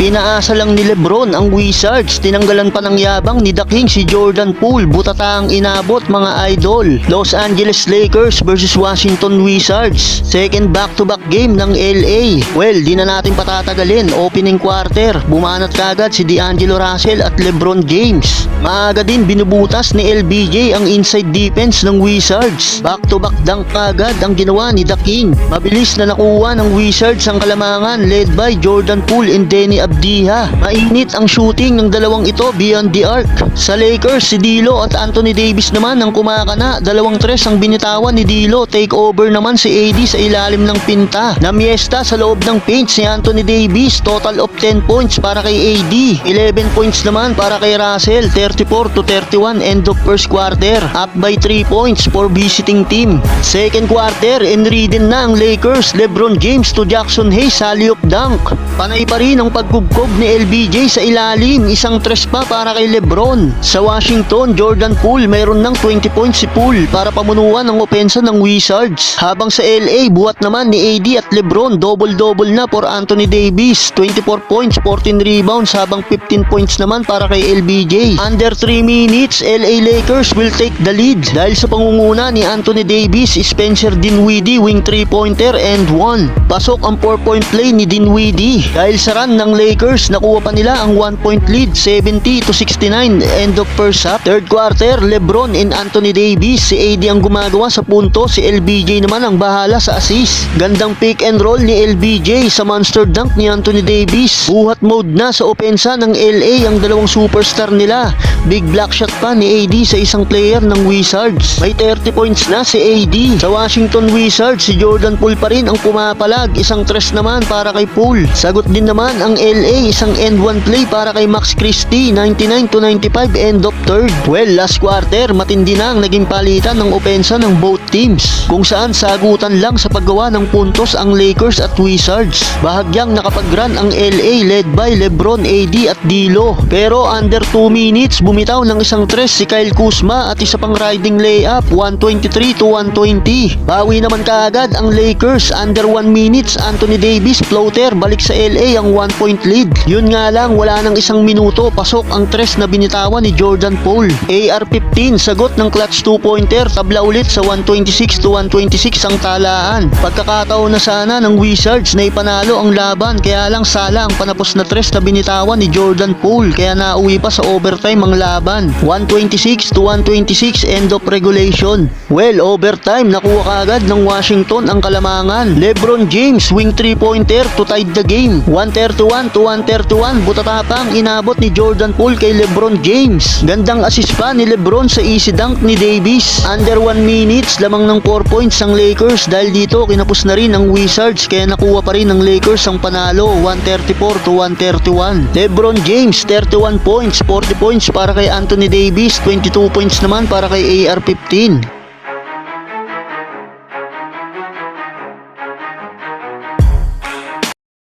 Pinaasa lang ni Lebron ang Wizards, tinanggalan pa ng yabang ni The King si Jordan Poole, butata ang inabot mga idol. Los Angeles Lakers versus Washington Wizards, second back-to-back game ng LA. Well, di na natin patatagalin, opening quarter, bumanat kagad si D'Angelo Russell at LeBron James. Maaga din binubutas ni LBJ ang inside defense ng Wizards. Back-to-back dunk kagad ang ginawa ni The King. Mabilis na nakuha ng Wizards ang kalamangan led by Jordan Poole and Denny Abdiha. Mainit ang shooting ng dalawang ito beyond the arc. Sa Lakers, si D'Lo at Anthony Davis naman ang kumakana. Dalawang tres ang binitawan ni D'Lo. Take over naman si AD sa ilalim ng pinta. Namiesta sa loob ng paint si Anthony Davis. Total of 10 points para kay AD. 11 points naman para kay Russell. 34-31 end of first quarter. Up by 3 points for visiting team. Second quarter, enridden na ang Lakers. LeBron James to Jackson Hayes, alley-oop dunk. Panay pa rin ang pagkubkob ni LBJ sa ilalim. Isang tres pa para kay LeBron. Sa Washington, Jordan Poole mayroon ng 20 points si Poole para pamunuan ang opensa ng Wizards. Habang sa LA, buhat naman ni AD at LeBron, double-double na for Anthony Davis. 24 points, 14 rebounds, habang 15 points naman para kay LBJ. Under 3 minutes, LA Lakers will take the lead dahil sa pangunguna ni Anthony Davis, Spencer Dinwiddie, wing 3-pointer and 1. Pasok ang 4-point play ni Dinwiddie. Dahil sa run ng Lakers, nakuha pa nila ang 1-point lead, 70-69 end of first half. Third quarter, LeBron and Anthony Davis. Si AD ang gumagawa sa punto, si LBJ naman ang bahala sa assist. Gandang pick and roll ni LBJ sa monster dunk ni Anthony Davis. Buhat mode na sa opensa ng LA ang dalawang superstar nila. Big block shot pa ni AD sa isang player ng Wizards. May 30 points na si AD. Sa Washington Wizards, si Jordan Poole pa rin ang pumapalag. Isang tres naman para kay Poole. Sagot din naman ang LA, isang end one play para kay Max Christie, 99-95 end of third. Well, last quarter, matindi na ang naging palitan ng opensa ng both teams, kung saan sagutan lang sa paggawa ng puntos ang Lakers at Wizards. Bahagyang nakapag-run ang LA led by LeBron, AD at D'Lo. Pero under 2 minutes, bumitaw ng isang tres si Kyle Kuzma at isa pang riding layup, 123-120. Bawi naman kaagad ang Lakers. Under 1 minutes, Anthony Davis floater, balik sa LA ang 1-point lead. Yun nga lang, wala nang isang minuto, pasok ang tres na binitawan ni Jordan Poole. AR-15, sagot ng clutch 2-pointer, tabla ulit sa 126-126 ang talaan. Pagkakataon na sana ng Wizards na ipanalo ang laban, kaya lang sala ang panapos na tres na binitawan ni Jordan Poole, kaya nauwi pa sa overtime ang laban. 126-126 end of regulation. Well, overtime, nakuha kaagad ng Washington ang kalamangan. LeBron James, wing 3-pointer to tie the game. 131-131, butata pa ang inabot ni Jordan Poole kay LeBron James. Gandang assist pa ni LeBron sa easy dunk ni Davis. Under 1 minutes, lamang ng 4 points ang Lakers. Dahil dito, kinapos na rin ang Wizards, kaya nakuha pa rin ng Lakers ang panalo, 134-131. LeBron James, 31 points, 40 points para kay Anthony Davis, 22 points naman para kay AR-15.